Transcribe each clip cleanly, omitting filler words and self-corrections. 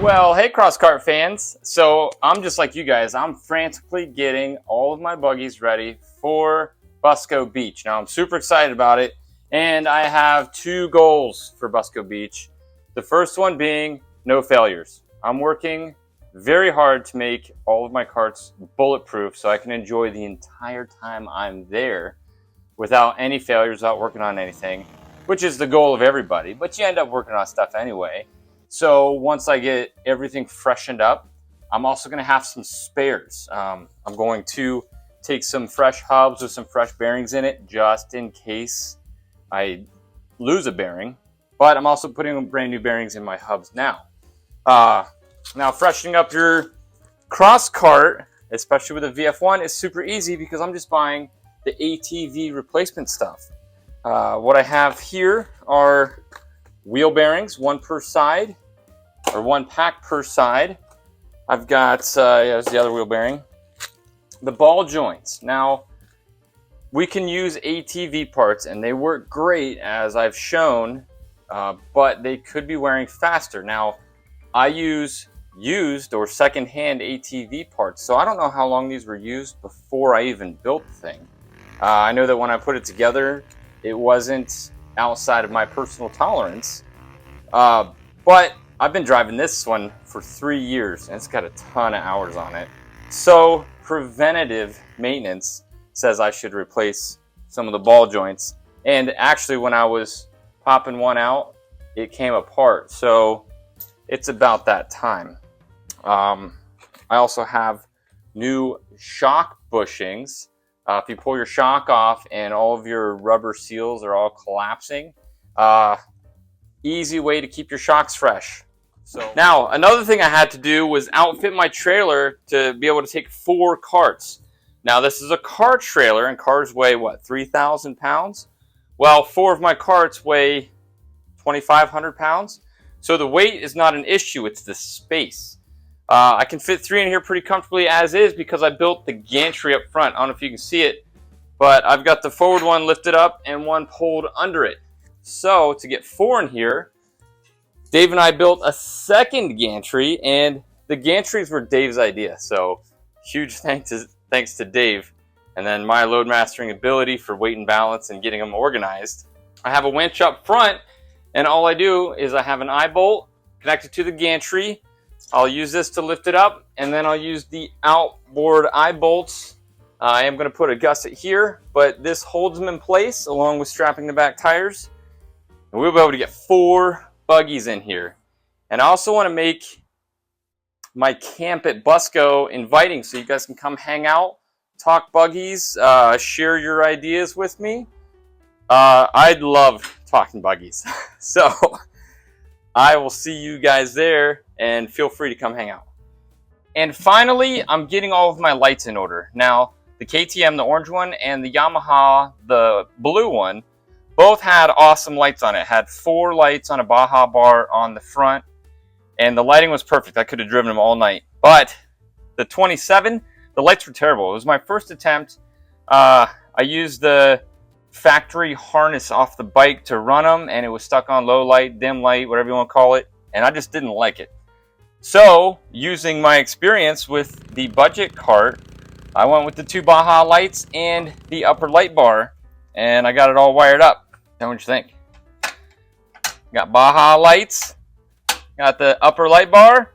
Well, hey Crosskart fans. So I'm just like you guys. I'm frantically getting all of my buggies ready for Busco Beach. Now I'm super excited about it, and I have two goals for Busco Beach. The first one being no failures. I'm working very hard to make all of my carts bulletproof so I can enjoy the entire time I'm there without any failures, without working on anything, which is the goal of everybody, but you end up working on stuff anyway. So once I get everything freshened up, I'm also going to have some spares. I'm going to take some fresh hubs with some fresh bearings in it just in case I lose a bearing, but I'm also putting brand new bearings in my hubs now. Now freshening up your Crosskart, especially with a VF1, is super easy because I'm just buying the ATV replacement stuff. What I have here are wheel bearings, one per side, or one pack per side. I've got, there's the other wheel bearing. The ball joints. Now, we can use ATV parts, and they work great, as I've shown, but they could be wearing faster. Now, I use used or second-hand ATV parts, so I don't know how long these were used before I even built the thing. I know that when I put it together, it wasn't outside of my personal tolerance, but I've been driving this one for 3 years and it's got a ton of hours on it. So preventative maintenance says I should replace some of the ball joints. And actually when I was popping one out, it came apart. So it's about that time. I also have new shock bushings. If you pull your shock off and all of your rubber seals are all collapsing, easy way to keep your shocks fresh. So now, another thing I had to do was outfit my trailer to be able to take 4 carts. Now, this is a car trailer, and cars weigh, what, 3,000 pounds? Well, 4 of my carts weigh 2,500 pounds. So the weight is not an issue, it's the space. I can fit 3 in here pretty comfortably as is because I built the gantry up front. I don't know if you can see it, but I've got the forward one lifted up and one pulled under it. So to get 4 in here, Dave and I built a second gantry, and the gantries were Dave's idea. So huge thanks to Dave, and then my load mastering ability for weight and balance and getting them organized. I have a winch up front, and all I do is I have an eye bolt connected to the gantry. I'll use this to lift it up, and then I'll use the outboard eye bolts. I am going to put a gusset here, but this holds them in place along with strapping the back tires. And we'll be able to get 4 buggies in here. And I also want to make my camp at Busco inviting so you guys can come hang out, talk buggies, share your ideas with me. I'd love talking buggies. So I will see you guys there, and feel free to come hang out. And finally, I'm getting all of my lights in order. Now, the KTM, the orange one, and the Yamaha, the blue one, both had awesome lights on it. Had 4 lights on a Baja bar on the front, and the lighting was perfect. I could have driven them all night. But the 27, the lights were terrible. It was my first attempt. I used the factory harness off the bike to run them, and it was stuck on low light, dim light, whatever you want to call it, and I just didn't like it. So, using my experience with the budget cart, I went with the 2 Baja lights and the upper light bar, and I got it all wired up. Tell me what you think. Got Baja lights, got the upper light bar,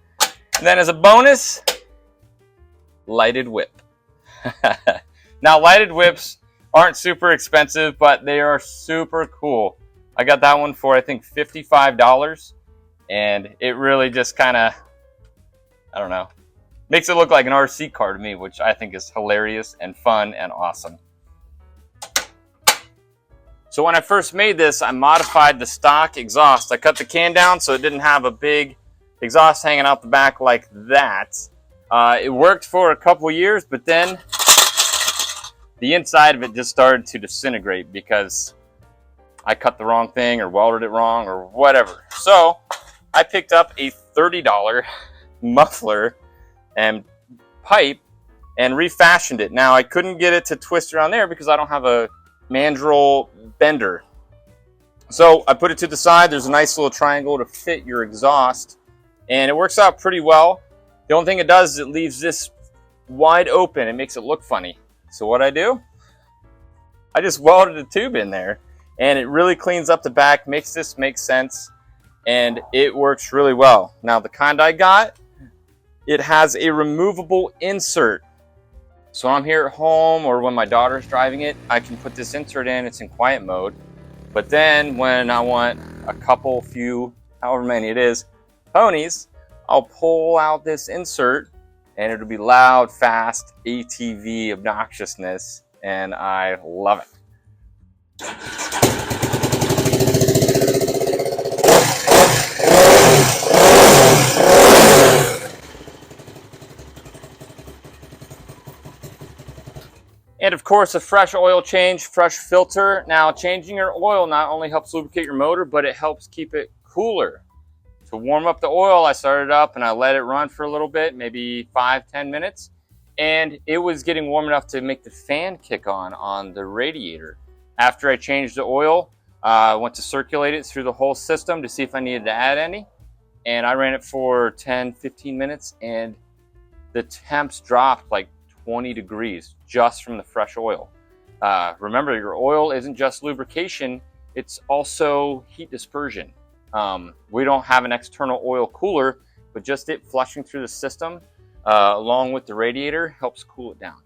and then as a bonus, lighted whip. Now, lighted whips aren't super expensive, but they are super cool. I got that one for, I think, $55, and it really just kind of, I don't know, makes it look like an RC car to me, which I think is hilarious and fun and awesome. So when I first made this, I modified the stock exhaust. I cut the can down so it didn't have a big exhaust hanging out the back like that. It worked for a couple years, but then the inside of it just started to disintegrate because I cut the wrong thing or welded it wrong or whatever. So I picked up a $30 muffler and pipe and refashioned it. Now I couldn't get it to twist around there because I don't have a mandrel bender. So I put it to the side. There's a nice little triangle to fit your exhaust and it works out pretty well. The only thing it does is it leaves this wide open. It makes it look funny. So what I do, I just welded a tube in there, and it really cleans up the back, makes this make sense, and it works really well. Now the kind I got, it has a removable insert. So when I'm here at home or when my daughter's driving it, I can put this insert in, it's in quiet mode. But then when I want a couple, few, however many it is, ponies, I'll pull out this insert and it'll be loud, fast, ATV obnoxiousness, and I love it. And of course, a fresh oil change, fresh filter. Now, changing your oil not only helps lubricate your motor, but it helps keep it cooler. To warm up the oil, I started up and I let it run for a little bit, maybe 5-10 minutes. And it was getting warm enough to make the fan kick on the radiator. After I changed the oil, I went to circulate it through the whole system to see if I needed to add any. And I ran it for 10-15 minutes and the temps dropped like 20 degrees just from the fresh oil. Remember, your oil isn't just lubrication, it's also heat dispersion. We don't have an external oil cooler, but just it flushing through the system along with the radiator helps cool it down.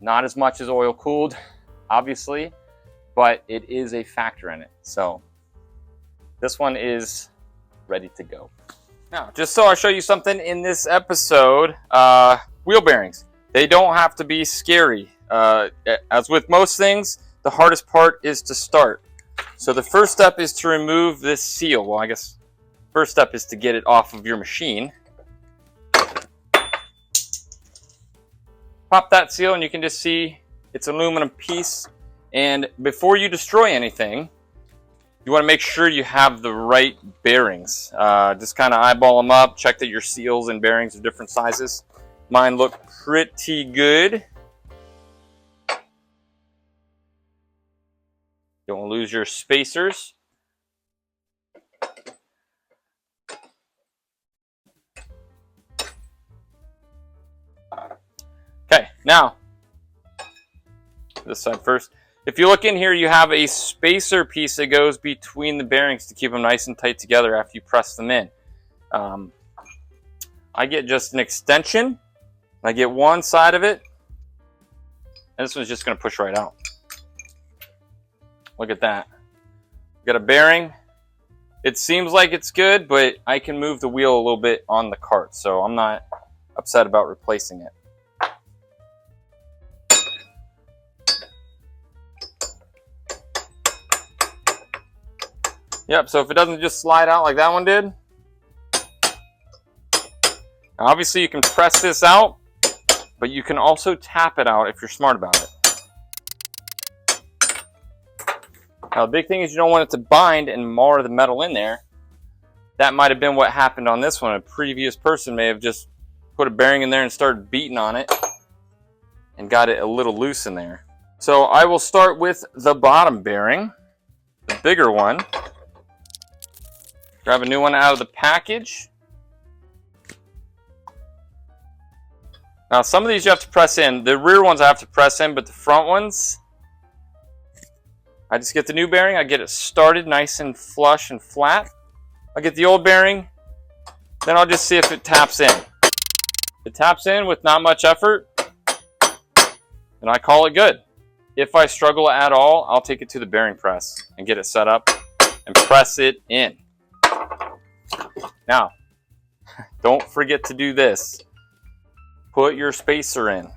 Not as much as oil cooled, obviously, but it is a factor in it. So this one is ready to go. Now, just so I show you something in this episode, wheel bearings. They don't have to be scary. As with most things, the hardest part is to start. So the first step is to remove this seal. Well, I guess first step is to get it off of your machine. Pop that seal and you can just see it's an aluminum piece. And before you destroy anything, you want to make sure you have the right bearings. Just kind of eyeball them up, check that your seals and bearings are different sizes. Mine look pretty good. Don't lose your spacers. Okay, now, this side first. If you look in here, you have a spacer piece that goes between the bearings to keep them nice and tight together after you press them in. I get just an extension. I get one side of it, and this one's just going to push right out. Look at that. Got a bearing. It seems like it's good, but I can move the wheel a little bit on the cart, so I'm not upset about replacing it. Yep, so if it doesn't just slide out like that one did, obviously you can press this out, but you can also tap it out if you're smart about it. Now the big thing is you don't want it to bind and mar the metal in there. That might have been what happened on this one. A previous person may have just put a bearing in there and started beating on it and got it a little loose in there. So I will start with the bottom bearing, the bigger one. Grab a new one out of the package. Now some of these you have to press in. The rear ones I have to press in, but the front ones, I just get the new bearing, I get it started nice and flush and flat. I get the old bearing, then I'll just see if it taps in. If it taps in with not much effort, then I call it good. If I struggle at all, I'll take it to the bearing press and get it set up and press it in. Now, don't forget to do this. Put your spacer in.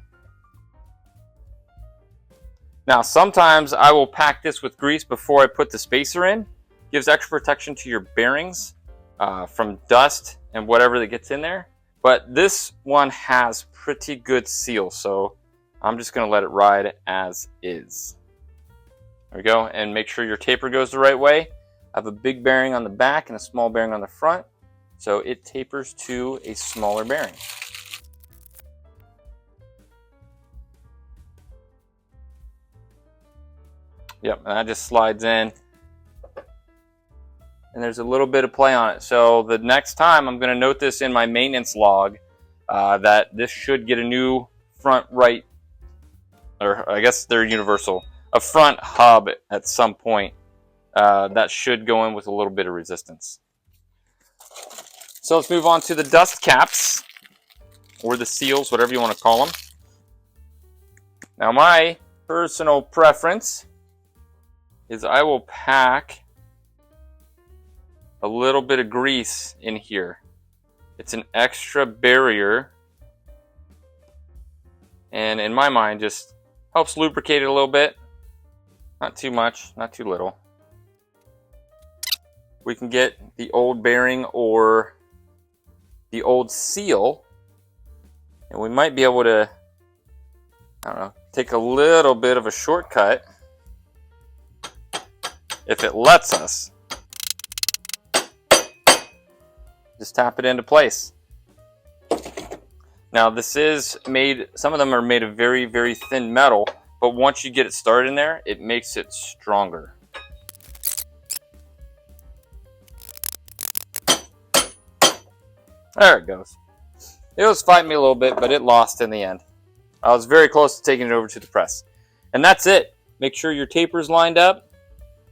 Now, sometimes I will pack this with grease before I put the spacer in. Gives extra protection to your bearings from dust and whatever that gets in there. But this one has pretty good seal, so I'm just going to let it ride as is. There we go, and make sure your taper goes the right way. I have a big bearing on the back and a small bearing on the front, so it tapers to a smaller bearing. Yep, and that just slides in. and there's a little bit of play on it. So the next time I'm going to note this in my maintenance log that this should get a new front right, or I guess they're universal, a front hub at some point. That should go in with a little bit of resistance. So let's move on to the dust caps, or the seals, whatever you want to call them. Now my personal preference is I will pack a little bit of grease in here. It's an extra barrier, and in my mind just helps lubricate it a little bit. Not too much, not too little. We can get the old bearing or the old seal, and we might be able to, I don't know, take a little bit of a shortcut if it lets us. Just tap it into place. Now this is made, some of them are made of very, very thin metal, but once you get it started in there, it makes it stronger. There it goes. It was fighting me a little bit, but it lost in the end. I was very close to taking it over to the press. And that's it. Make sure your taper's lined up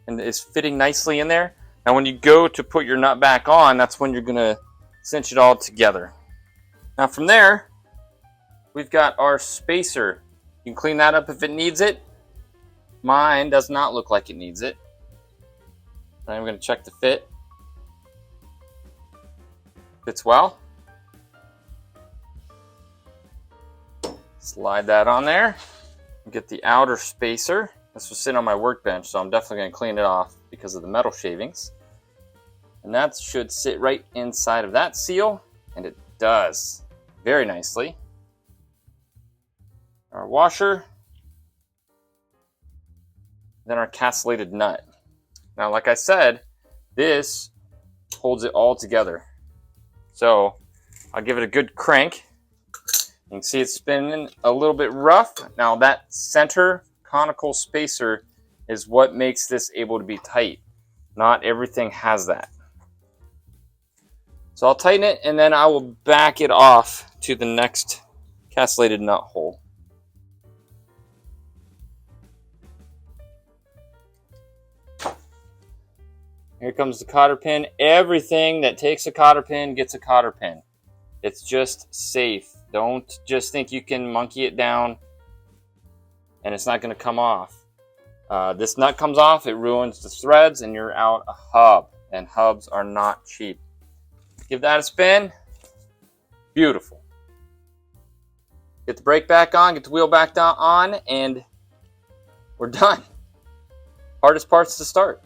and is fitting nicely in there. Now when you go to put your nut back on, that's when you're going to cinch it all together. Now from there, we've got our spacer. You can clean that up if it needs it. Mine does not look like it needs it. I'm going to check the fit. Fits well. Slide that on there. Get the outer spacer. This was sitting on my workbench, so I'm definitely going to clean it off because of the metal shavings. And that should sit right inside of that seal, and it does very nicely. Our washer, then our castellated nut. Now, like I said, this holds it all together. So I'll give it a good crank. You can see it's spinning a little bit rough. Now that center conical spacer is what makes this able to be tight. Not everything has that. So I'll tighten it, and then I will back it off to the next castellated nut hole. Here comes the cotter pin. Everything that takes a cotter pin gets a cotter pin. It's just safe. Don't just think you can monkey it down and it's not going to come off. This nut comes off, it ruins the threads, and you're out a hub. And hubs are not cheap. Give that a spin. Beautiful. Get the brake back on, get the wheel back on, and we're done. Hardest part's to start.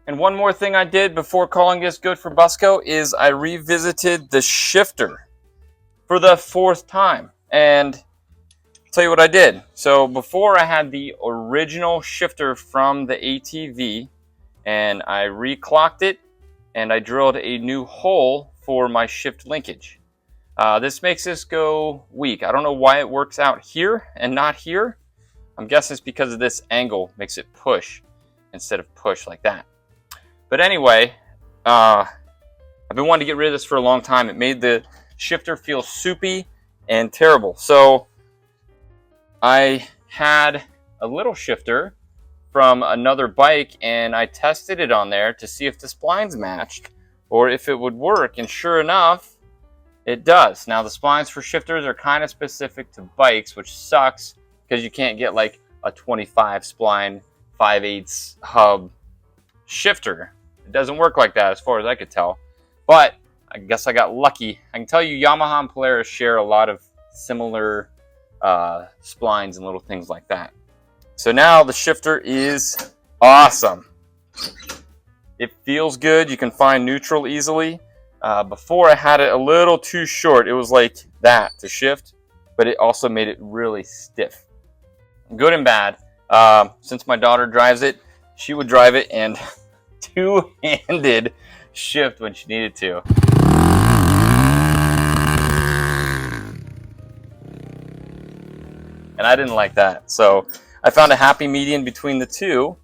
And one more thing I did before calling this good for Busco is I revisited the shifter for the 4th time. And I'll tell you what I did. So before I had the original shifter from the ATV, and I reclocked it, and I drilled a new hole for my shift linkage. This makes this go weak. I don't know why it works out here and not here. I'm guessing it's because of this angle makes it push instead of push like that. But anyway, I've been wanting to get rid of this for a long time. It made the shifter feel soupy and terrible. So I had a little shifter from another bike, and I tested it on there to see if the splines matched or if it would work. And sure enough, it does. Now the splines for shifters are kind of specific to bikes, which sucks because you can't get like a 25 spline 5/8 hub shifter. It doesn't work like that as far as I could tell, but I guess I got lucky. I can tell you Yamaha and Polaris share a lot of similar splines and little things like that. So now the shifter is awesome. It feels good. You can find neutral easily. Before I had it a little too short. It was like that to shift, but it also made it really stiff. Good and bad. Since my daughter drives it, she would drive it and two-handed shift when she needed to. and I didn't like that. So I found a happy median between the two,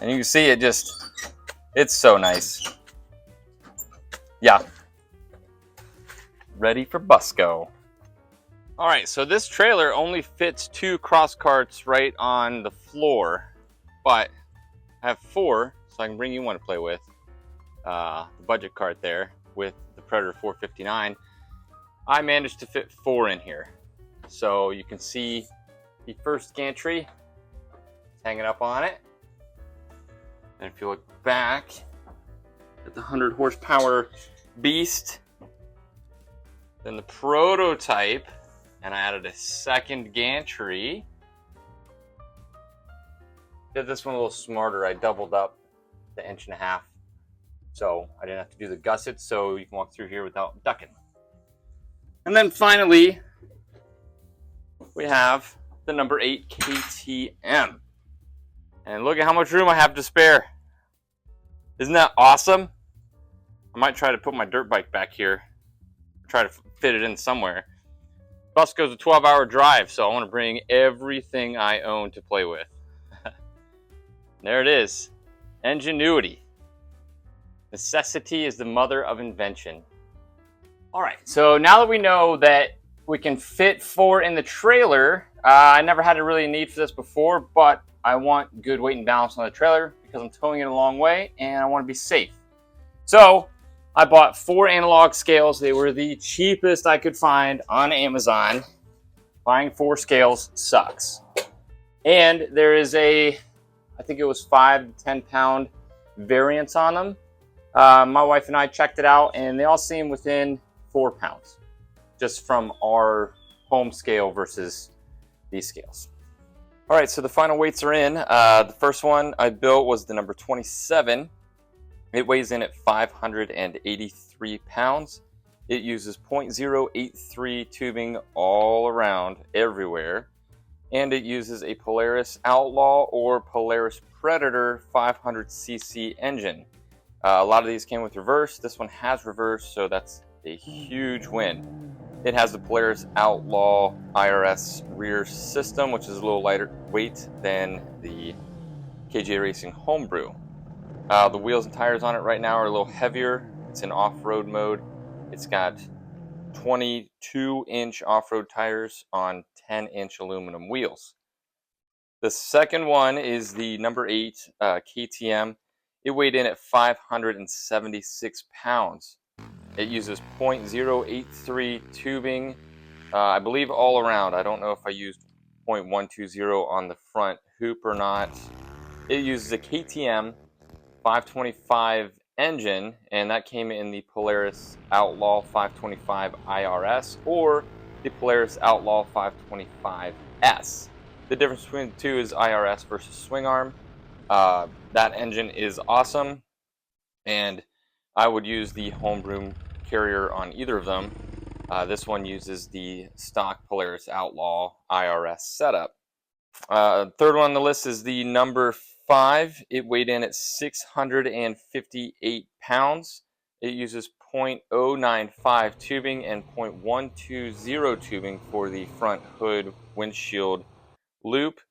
and you can see it's so nice. Yeah. Ready for Busco. All right, so this trailer only fits 2 cross carts right on the floor, but I have 4, so I can bring you one to play with. The budget cart there with the Predator 459. I managed to fit 4 in here. So you can see the first gantry hanging up on it. And if you look back at the 100 horsepower beast, then the prototype, and I added a second gantry. Did this one a little smarter. I doubled up the 1.5 inches, so I didn't have to do the gussets, so you can walk through here without ducking. And then finally, we have the number 8 KTM. And look at how much room I have to spare. Isn't that awesome? I might try to put my dirt bike back here. Try to fit it in somewhere. Busco's a 12-hour drive, so I want to bring everything I own to play with. There it is. Ingenuity. Necessity is the mother of invention. All right, so now that we know that we can fit 4 in the trailer, I never had a really need for this before, but I want good weight and balance on the trailer because I'm towing it a long way and I want to be safe. So I bought 4 analog scales. They were the cheapest I could find on Amazon. Buying 4 scales sucks. And there is I think it was 5 to 10 pound variance on them. My wife and I checked it out and they all seem within 4 pounds, just from our home scale versus these scales. All right, so the final weights are in. The first one I built was the number 27. It weighs in at 583 pounds. It uses 0.083 tubing all around, everywhere. And it uses a Polaris Outlaw or Polaris Predator 500cc engine. A lot of these came with reverse. This one has reverse, so that's a huge win. It has the Polaris Outlaw IRS rear system, which is a little lighter weight than the KJ Racing Homebrew. The wheels and tires on it right now are a little heavier. It's in off-road mode. It's got 22-inch off-road tires on 10-inch aluminum wheels. The second one is the number 8 KTM. It weighed in at 576 pounds. It uses 0.083 tubing, I believe all around. I don't know if I used 0.120 on the front hoop or not. It uses a KTM 525 engine, and that came in the Polaris Outlaw 525 IRS or the Polaris Outlaw 525S. The difference between the two is IRS versus swing arm. That engine is awesome, and I would use the homebrew carrier on either of them. This one uses the stock Polaris Outlaw IRS setup. Third one on the list is the number 5. It weighed in at 658 pounds. It uses 0.095 tubing and 0.120 tubing for the front hood windshield loop.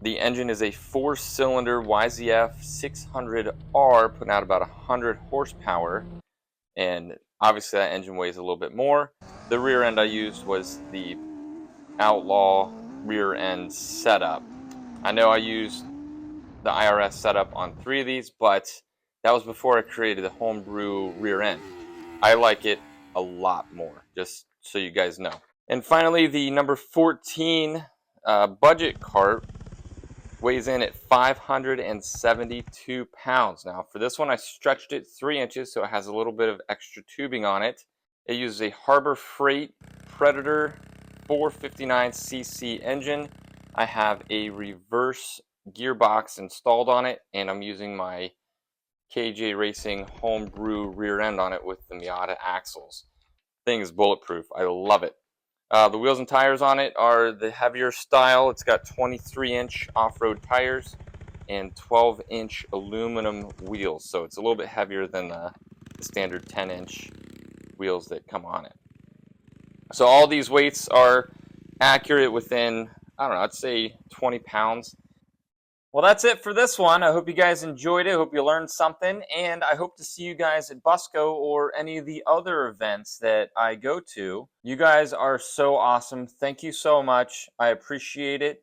The engine is a 4-cylinder YZF 600R, putting out about 100 horsepower, and obviously that engine weighs a little bit more. The rear end I used was the Outlaw rear end setup. I know I used the IRS setup on 3 of these, but that was before I created the homebrew rear end. I like it a lot more, just so you guys know. And finally, the number 14 budget cart weighs in at 572 pounds. Now, for this one, I stretched it 3 inches, so it has a little bit of extra tubing on it. It uses a Harbor Freight Predator 459cc engine. I have a reverse gearbox installed on it, and I'm using my KJ Racing homebrew rear end on it with the Miata axles. Thing is bulletproof. I love it. The wheels and tires on it are the heavier style. It's got 23-inch off-road tires and 12-inch aluminum wheels, so it's a little bit heavier than the standard 10-inch wheels that come on it. So all these weights are accurate within, I don't know, I'd say 20 pounds. Well, that's it for this one. I hope you guys enjoyed it. I hope you learned something. And I hope to see you guys at Busco or any of the other events that I go to. You guys are so awesome. Thank you so much. I appreciate it.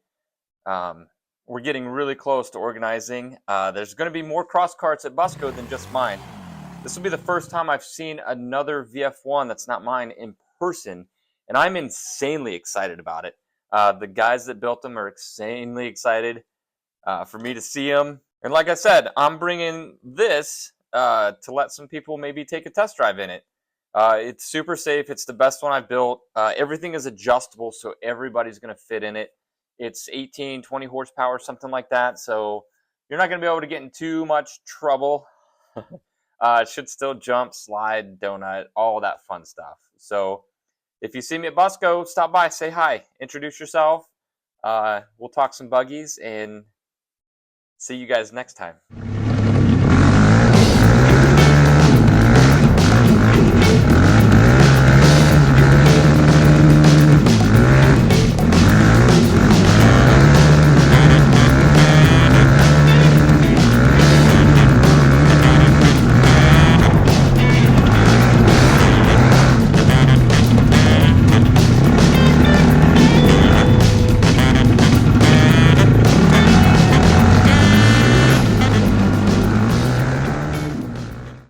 We're getting really close to organizing. There's going to be more Crosskarts at Busco than just mine. This will be the first time I've seen another VF1 that's not mine in person, and I'm insanely excited about it. The guys that built them are insanely excited for me to see them. And like I said, I'm bringing this to let some people maybe take a test drive in it. It's super safe. It's the best one I've built. Everything is adjustable, so everybody's going to fit in it. It's 18, 20 horsepower, something like that. So you're not going to be able to get in too much trouble. It should still jump, slide, donut, all that fun stuff. So if you see me at Busco, stop by, say hi, introduce yourself. We'll talk some buggies and see you guys next time.